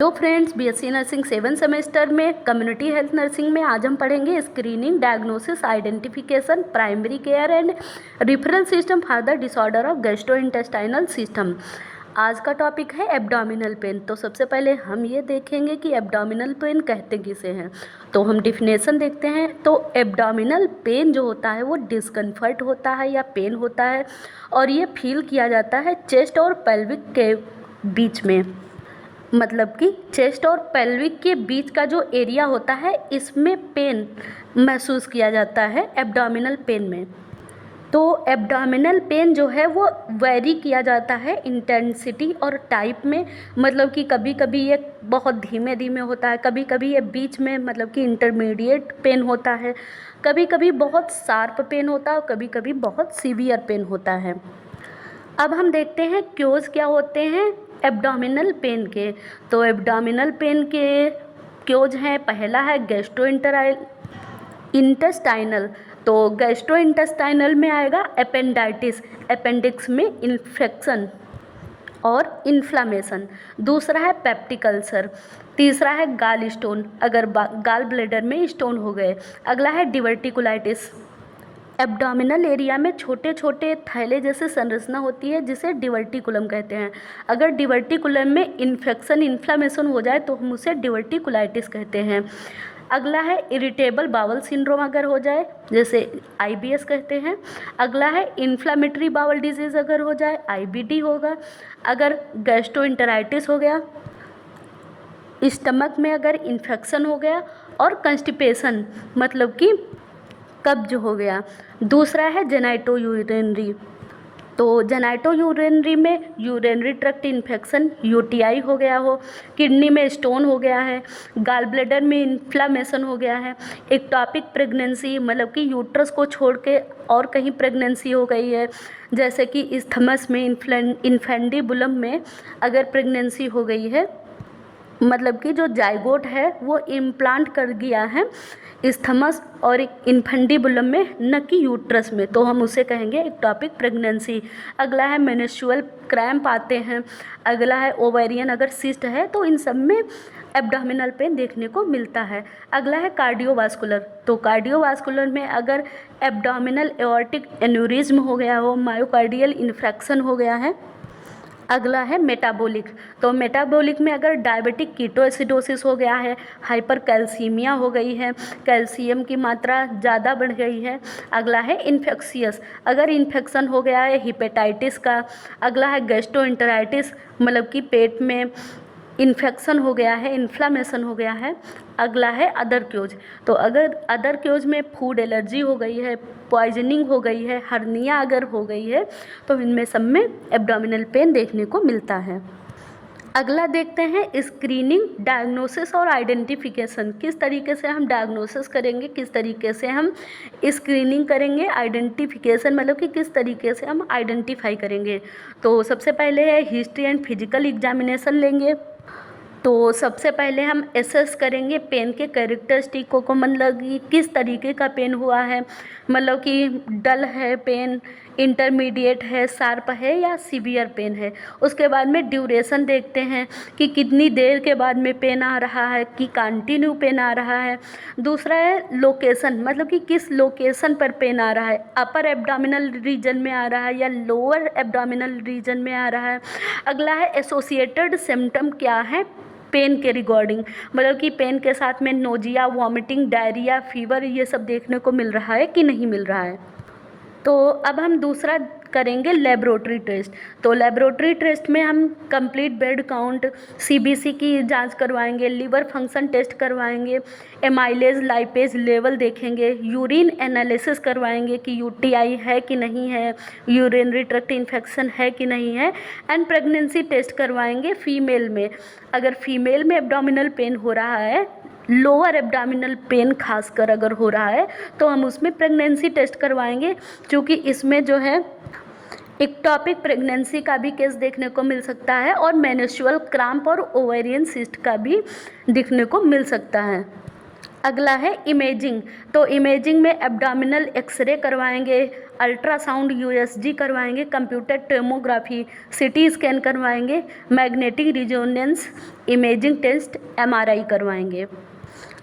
Hello friends, BSc nursing 7 semester में community health nursing में आज हम पढ़ेंगे screening, diagnosis, identification, primary care and referral system for the disorder of gastrointestinal system. आज का topic है एब्डोमिनल पेन। तो सबसे पहले हम ये देखेंगे कि एब्डोमिनल पेन कहते किसे हैं। तो हम डिफिनेशन देखते हैं। तो एब्डोमिनल पेन जो होता है वो डिस्कम्फर्ट होता है या पेन होता है, और ये फील किया जाता है चेस्ट और पेल्विक के बीच में। मतलब कि चेस्ट और पेल्विक के बीच का जो एरिया होता है इसमें पेन महसूस किया जाता है एब्डोमिनल पेन में। तो एब्डोमिनल पेन जो है वो वेरी किया जाता है इंटेंसिटी और टाइप में। मतलब कि कभी कभी ये बहुत धीमे धीमे होता है, कभी कभी ये बीच में मतलब कि इंटरमीडिएट पेन होता है, कभी कभी बहुत शार्प पेन होता है और कभी कभी बहुत सीवियर पेन होता है। अब हम देखते हैं क्योज क्या होते हैं एब्डोमिनल पेन के। तो एब्डोमिनल पेन के क्योज हैं, पहला है इंटेस्टाइनल। तो गैस्ट्रोइंटेस्टाइनल में आएगा अपेंडाइटिस, अपेंडिक्स में इन्फेक्शन और इन्फ्लामेशन। दूसरा है पेप्टिक अल्सर। तीसरा है गाल स्टोन, अगर गाल ब्लैडर में स्टोन हो गए। अगला है डिवर्टिकुलाइटिस। एब्डोमिनल एरिया में छोटे छोटे थैले जैसे संरचना होती है जिसे डिवर्टिकुलम कहते हैं। अगर डिवर्टिकुलम में इन्फेक्शन, इन्फ्लामेशन हो जाए तो हम उसे डिवर्टिकुलाइटिस कहते हैं। अगला है इरिटेबल बावल सिंड्रोम, अगर हो जाए जैसे आईबीएस कहते हैं। अगला है इन्फ्लामेटरी बावल डिजीज़, अगर हो जाए आईबीडी होगा। अगर गैस्ट्रोइंटेराइटिस हो गया, स्टमक में अगर इन्फेक्शन हो गया, और कंस्टिपेशन मतलब कि कब्ज हो गया। दूसरा है जेनाइटो यूरिनरी। तो जेनाइटो यूरिनरी में यूरिनरी ट्रैक्ट इन्फेक्शन, यूटीआई हो गया हो, किडनी में स्टोन हो गया है, गाल ब्लैडर में इन्फ्लामेशन हो गया है, एक्टोपिक प्रेगनेंसी मतलब कि यूट्रस को छोड़ के और कहीं प्रेगनेंसी हो गई है, जैसे कि इस्थमस में, इन्फेंडिबुलम में अगर प्रेगनेंसी हो गई है, मतलब कि जो जाइगोट है वो इम्प्लांट कर गया है इस्थमस और इन्फेंडिबुलम में, न कि यूट्रस में, तो हम उसे कहेंगे एक्टोपिक प्रेगनेंसी। अगला है मेंस्ट्रुअल क्रैम्प आते हैं। अगला है ओवेरियन, अगर सिस्ट है तो इन सब में एब्डोमिनल पेन देखने को मिलता है। अगला है कार्डियोवास्कुलर। तो कार्डियोवास्कुलर में अगर एब्डोमिनल एओर्टिक एन्यूरिज्म हो गया हो, मायोकार्डियल इन्फेक्शन हो गया है। अगला है मेटाबॉलिक। तो मेटाबॉलिक में अगर डायबिटिक कीटोएसिडोसिस हो गया है, हाइपर कैल्सीमिया हो गई है, कैल्शियम की मात्रा ज़्यादा बढ़ गई है। अगला है इन्फेक्शियस, अगर इन्फेक्शन हो गया है हिपेटाइटिस का। अगला है गैस्ट्रोइंटेराइटिस, मतलब कि पेट में इन्फेक्शन हो गया है, इन्फ्लामेशन हो गया है। अगला है अदर क्योज। तो अगर अदर क्योज में फूड एलर्जी हो गई है, पॉइजनिंग हो गई है, हर्निया अगर हो गई है, तो इनमें सब में एब्डोमिनल पेन देखने को मिलता है। अगला देखते हैं स्क्रीनिंग, डायग्नोसिस और आइडेंटिफिकेशन। किस तरीके से हम डायग्नोसिस करेंगे, किस तरीके से हम स्क्रीनिंग करेंगे, आइडेंटिफिकेशन मतलब कि किस तरीके से हम आइडेंटिफाई करेंगे। तो सबसे पहले है हिस्ट्री एंड फिजिकल एग्जामिनेशन लेंगे। तो सबसे पहले हम एसेस करेंगे पेन के कैरेक्टरिस्टिक को, मतलब कि किस तरीके का पेन हुआ है, मतलब कि डल है पेन, इंटरमीडिएट है, शार्प है या सीवियर पेन है। उसके बाद में ड्यूरेशन देखते हैं कि कितनी देर के बाद में पेन आ रहा है, कि कंटिन्यू पेन आ रहा है। दूसरा है लोकेशन, मतलब कि किस लोकेशन पर पेन आ रहा है, अपर एब्डोमिनल रीजन में आ रहा है या लोअर एब्डोमिनल रीजन में आ रहा है। अगला है एसोसिएटेड सिम्टम क्या है पेन के रिगार्डिंग, मतलब कि पेन के साथ में नोजिया, वॉमिटिंग, डायरिया, फीवर, ये सब देखने को मिल रहा है कि नहीं मिल रहा है। तो अब हम दूसरा करेंगे लेबोरेटरी टेस्ट। तो लेबोरेटरी टेस्ट में हम कंप्लीट ब्लड काउंट, सीबीसी की जांच करवाएंगे, लिवर फंक्शन टेस्ट करवाएंगे, एमाइलेज लाइपेज लेवल देखेंगे, यूरिन एनालिसिस करवाएंगे कि यूटीआई है कि नहीं है, यूरिनरी ट्रैक्ट इन्फेक्शन है कि नहीं है, एंड प्रेगनेंसी टेस्ट करवाएंगे फीमेल में। अगर फीमेल में एब्डोमिनल पेन हो रहा है, लोअर एब्डोमिनल पेन खासकर अगर हो रहा है, तो हम उसमें प्रेगनेंसी टेस्ट करवाएंगे, क्योंकि इसमें जो है एक्टोपिक प्रेगनेंसी का भी केस देखने को मिल सकता है और मेंस्ट्रुअल क्रैम्प और ओवेरियन सिस्ट का भी दिखने को मिल सकता है। अगला है इमेजिंग। तो इमेजिंग में एब्डोमिनल एक्सरे करवाएंगे, अल्ट्रासाउंड यूएसजी करवाएंगे, कंप्यूटर टोमोग्राफी सीटी स्कैन करवाएंगे, magnetic resonance imaging test MRI करवाएंगे।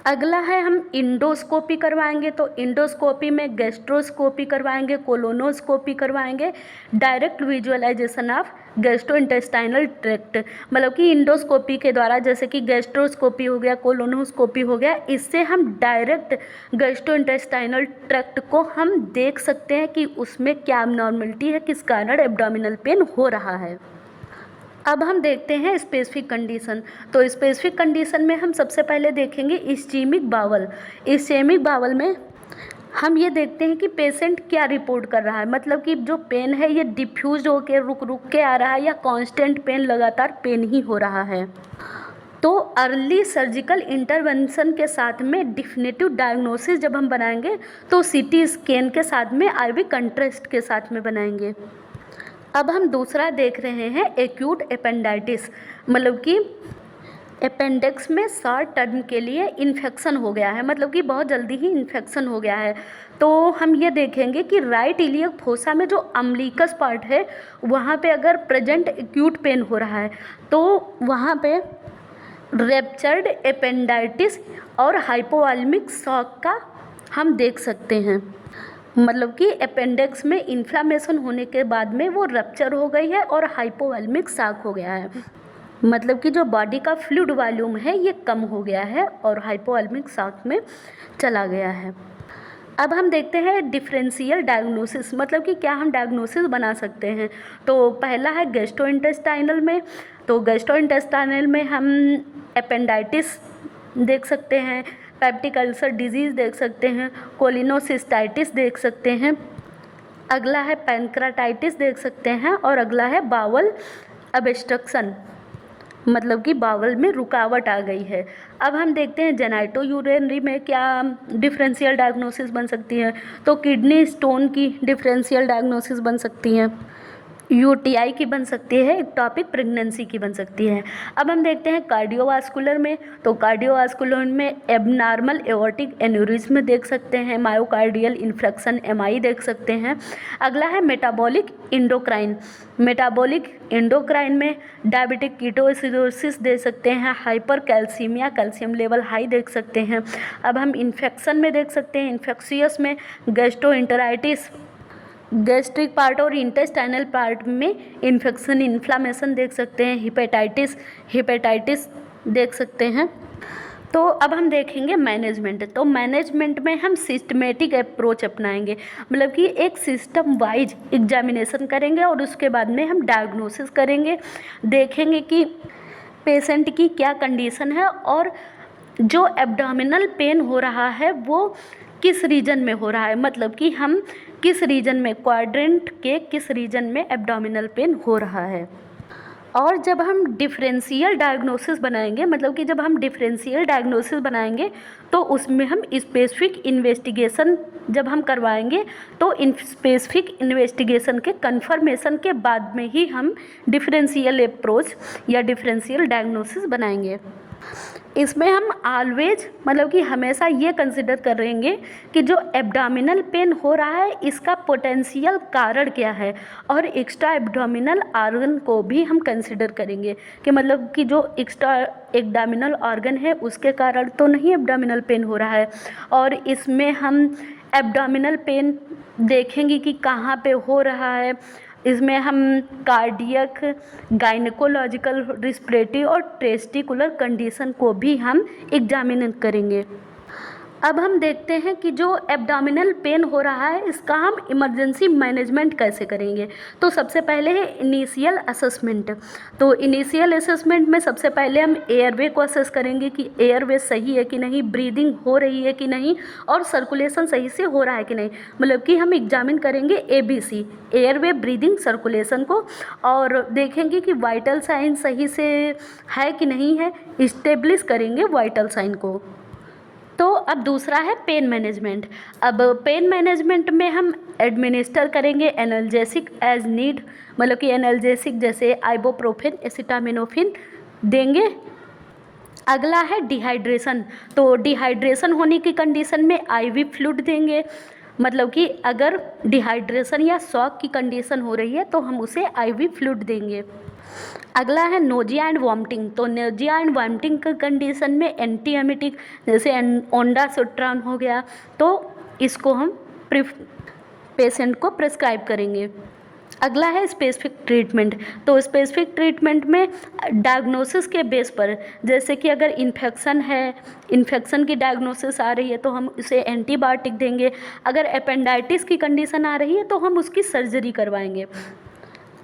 अगला है हम इंडोस्कोपी करवाएंगे। तो इंडोस्कोपी में गैस्ट्रोस्कोपी करवाएंगे, कोलोनोस्कोपी करवाएंगे, direct visualisation of gastrointestinal tract. मतलब कि इंडोस्कोपी के द्वारा जैसे कि गैस्ट्रोस्कोपी हो गया, कोलोनोस्कोपी हो गया, इससे हम डायरेक्ट गैस्ट्रोइंटेस्टाइनल ट्रैक्ट को हम देख सकते हैं कि उसमें क्या अबनॉर्मलिटी है, किस कारण एब्डोमिनल पेन हो रहा है। अब हम देखते हैं स्पेसिफिक कंडीशन। तो स्पेसिफिक कंडीशन में हम सबसे पहले देखेंगे इस्चेमिक बावल। इस्चेमिक बावल में हम ये देखते हैं कि पेशेंट क्या रिपोर्ट कर रहा है, मतलब कि जो पेन है ये डिफ्यूज होकर रुक रुक के आ रहा है या कांस्टेंट पेन, लगातार पेन ही हो रहा है। तो अर्ली सर्जिकल इंटरवेंशन के साथ में डिफिनेटिव डायग्नोसिस जब हम बनाएंगे तो सीटी स्कैन के साथ में आईवी कंट्रास्ट के साथ में बनाएंगे। अब हम दूसरा देख रहे हैं एक्यूट एपेंडाइटिस, मतलब कि अपेंडिक्स में शॉर्ट टर्म के लिए इन्फेक्शन हो गया है, मतलब कि बहुत जल्दी ही इन्फेक्शन हो गया है। तो हम ये देखेंगे कि राइट इलियक फोसा में जो अम्बिलिकस पार्ट है वहाँ पे अगर प्रेजेंट एक्यूट पेन हो रहा है तो वहाँ पे रेप्चर्ड एपेंडाइटिस और हाइपोवाल्मिक शॉक का हम देख सकते हैं। मतलब कि अपेंडिक्स में इन्फ्लामेशन होने के बाद में वो रप्चर हो गई है और हाइपोवाल्मिक शॉक हो गया है, मतलब कि जो बॉडी का फ्लूइड वॉल्यूम है ये कम हो गया है और हाइपोवाल्मिक शॉक में चला गया है। अब हम देखते हैं डिफरेंशियल डायग्नोसिस, मतलब कि क्या हम डायग्नोसिस बना सकते हैं। तो पहला है गैस्ट्रोइंटेस्टाइनल में। तो गैस्ट्रोइंटेस्टाइनल में हम एपेंडाइटिस देख सकते हैं, पेप्टिक अल्सर डिजीज़ देख सकते हैं, कोलिनोसिस्टाइटिस देख सकते हैं, अगला है पैनक्राटाइटिस देख सकते हैं और अगला है बावल ऑब्स्ट्रक्शन, मतलब कि बावल में रुकावट आ गई है। अब हम देखते हैं जेनाइटो यूरिनरी में क्या डिफरेंशियल डायग्नोसिस बन सकती है। तो किडनी स्टोन की डिफरेंशियल डायग्नोसिस बन सकती है, यूटीआई की बन सकती है, एक्टोपिक प्रेगनेंसी की बन सकती है। अब हम देखते हैं कार्डियोवास्कुलर में। तो कार्डियोवास्कुलर में एबनॉर्मल एओर्टिक एन्यूरिज्म देख सकते हैं, मायोकार्डियल इन्फ्रक्शन एमआई देख सकते हैं। अगला है मेटाबॉलिक इंडोक्राइन। मेटाबॉलिक इंडोक्राइन में डायबिटिक कीटोएसिडोसिस दे सकते हैं, hyper calcaemia, calcium level high देख सकते हैं। अब हम इन्फेक्शन में देख सकते हैं, इन्फेक्शियस में गैस्ट्रोइंटेराइटिस, गैस्ट्रिक पार्ट और इंटेस्टाइनल पार्ट में इन्फेक्शन इन्फ्लामेशन देख सकते हैं, हिपेटाइटिस देख सकते हैं। तो अब हम देखेंगे मैनेजमेंट। तो मैनेजमेंट में हम सिस्टमेटिक अप्रोच अपनाएंगे, मतलब कि एक सिस्टम वाइज एग्जामिनेशन करेंगे और उसके बाद में हम डायग्नोसिस करेंगे, देखेंगे कि पेशेंट की क्या कंडीशन है और जो एब्डोमिनल पेन हो रहा है वो किस रीजन में हो रहा है, मतलब कि हम किस रीजन में, क्वाड्रेंट के किस रीजन में एब्डोमिनल पेन हो रहा है। और जब हम डिफरेंशियल डायग्नोसिस बनाएंगे, मतलब कि जब हम डिफरेंशियल डायग्नोसिस बनाएंगे तो उसमें हम स्पेसिफिक इन्वेस्टिगेशन जब हम करवाएंगे तो इन स्पेसिफिक इन्वेस्टिगेशन के कंफर्मेशन के बाद में ही हम डिफरेंशियल अप्रोच या डिफरेंशियल डायग्नोसिस बनाएंगे। इसमें हम ऑलवेज, मतलब कि हमेशा ये कंसिडर करेंगे कि जो एब्डोमिनल पेन हो रहा है इसका पोटेंशियल कारण क्या है और एक्स्ट्रा एब्डोमिनल ऑर्गन को भी हम कंसिडर करेंगे कि मतलब कि जो एक्स्ट्रा एब्डोमिनल ऑर्गन है उसके कारण तो नहीं एब्डोमिनल पेन हो रहा है। और इसमें हम एब्डोमिनल पेन देखेंगे कि कहाँ पे हो रहा है। इसमें हम कार्डियक, गायनेकोलॉजिकल, रिस्पिरेटरी और टेस्टिकुलर कंडीशन को भी हम एग्जामिन करेंगे। अब हम देखते हैं कि जो एब्डोमिनल पेन हो रहा है इसका हम इमरजेंसी मैनेजमेंट कैसे करेंगे। तो सबसे पहले है इनिशियल असेसमेंट। तो इनिशियल असेसमेंट में सबसे पहले हम एयरवे को असेस करेंगे कि एयरवे सही है कि नहीं, ब्रीदिंग हो रही है कि नहीं और सर्कुलेशन सही से हो रहा है कि नहीं, मतलब कि हम एग्जामिन करेंगे ABC, एयरवे, ब्रीदिंग, सर्कुलेशन को, और देखेंगे कि वाइटल साइन सही से है कि नहीं है, इस्टेब्लिश करेंगे वाइटल साइन को। तो अब दूसरा है पेन मैनेजमेंट। अब पेन मैनेजमेंट में हम एडमिनिस्टर करेंगे एनाल्जेसिक एज नीड, मतलब कि एनाल्जेसिक जैसे आइबोप्रोफेन, एसिटामिनोफेन देंगे अगला है डिहाइड्रेशन। तो डिहाइड्रेशन होने की कंडीशन में आईवी फ्लूइड देंगे, मतलब कि अगर डिहाइड्रेशन या शॉक की कंडीशन हो रही है तो हम उसे आईवी फ्लूइड देंगे। अगला है नोजिया एंड वॉमिटिंग। तो नोजिया एंड वॉमिटिंग की कंडीशन में एंटी एमिटिक जैसे ओंडासुट्रान हो गया, तो इसको हम पेशेंट को प्रिस्क्राइब करेंगे। अगला है स्पेसिफिक ट्रीटमेंट। तो स्पेसिफिक ट्रीटमेंट में डायग्नोसिस के बेस पर, जैसे कि अगर इन्फेक्शन है, इन्फेक्शन की डायग्नोसिस आ रही है तो हम उसे एंटीबायोटिक देंगे। अगर एपेंडाइटिस की कंडीशन आ रही है तो हम उसकी सर्जरी करवाएंगे।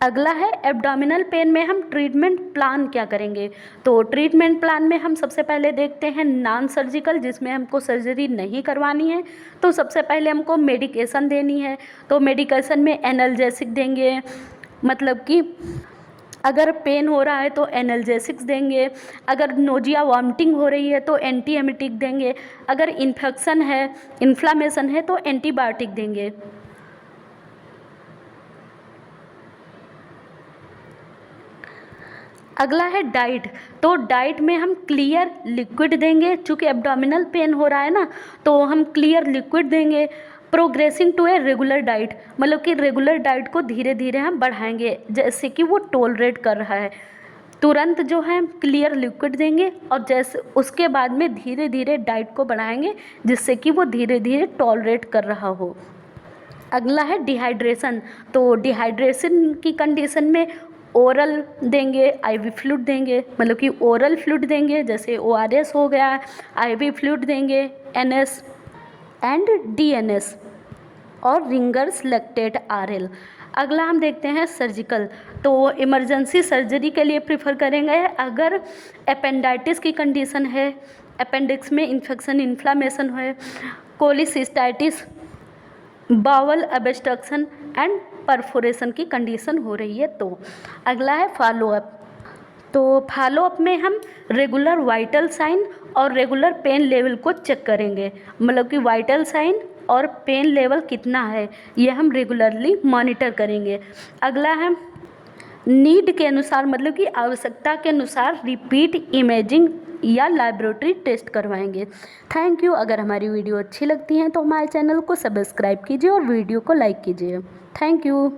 अगला है एब्डोमिनल पेन में हम ट्रीटमेंट प्लान क्या करेंगे। तो ट्रीटमेंट प्लान में हम सबसे पहले देखते हैं नॉन सर्जिकल, जिसमें हमको सर्जरी नहीं करवानी है। तो सबसे पहले हमको मेडिकेशन देनी है। तो मेडिकेशन में एनाल्जेसिक देंगे, मतलब कि अगर पेन हो रहा है तो एनाल्जेसिक्स देंगे। अगर नोजिया वॉमिटिंग हो रही है तो एंटी एमिटिक देंगे। अगर इन्फेक्शन है, इन्फ्लामेशन है तो एंटीबायोटिक देंगे। अगला है डाइट। तो डाइट में हम क्लियर लिक्विड देंगे, चूँकि एब्डोमिनल पेन हो रहा है ना, तो हम क्लियर लिक्विड देंगे। Progressing to a regular diet, मतलब कि रेगुलर डाइट को धीरे धीरे हम बढ़ाएंगे जैसे कि वो टॉलरेट कर रहा है। तुरंत जो है क्लियर लिक्विड देंगे और जैसे उसके बाद में धीरे धीरे डाइट को बढ़ाएंगे जिससे कि वो धीरे धीरे टॉलरेट कर रहा हो। अगला है डिहाइड्रेशन। तो डिहाइड्रेशन की कंडीशन में ओरल देंगे, आईवी फ्लूइड देंगे, मतलब कि ओरल फ्लूइड देंगे जैसे ओआरएस हो गया, आईवी फ्लूइड देंगे, एनएस एंड डीएनएस और रिंगर्स लैक्टेट आरएल। अगला हम देखते हैं सर्जिकल। तो इमरजेंसी सर्जरी के लिए प्रिफर करेंगे अगर अपेंडाइटिस की कंडीशन है, अपेंडिक्स में इन्फेक्शन इन्फ्लामेशन है, cholecystitis, bowel obstruction and perforation की कंडीशन हो रही है। तो अगला है फॉलोअप। तो फॉलोअप में हम रेगुलर वाइटल साइन और रेगुलर पेन लेवल को चेक करेंगे, मतलब कि वाइटल साइन और पेन लेवल कितना है ये हम रेगुलरली मॉनिटर करेंगे। अगला है नीड के अनुसार, मतलब कि आवश्यकता के अनुसार रिपीट इमेजिंग या लैबोरेटरी टेस्ट करवाएंगे। Thank you. अगर हमारी वीडियो अच्छी लगती है तो हमारे चैनल को सब्सक्राइब कीजिए और वीडियो को लाइक कीजिए। Thank you.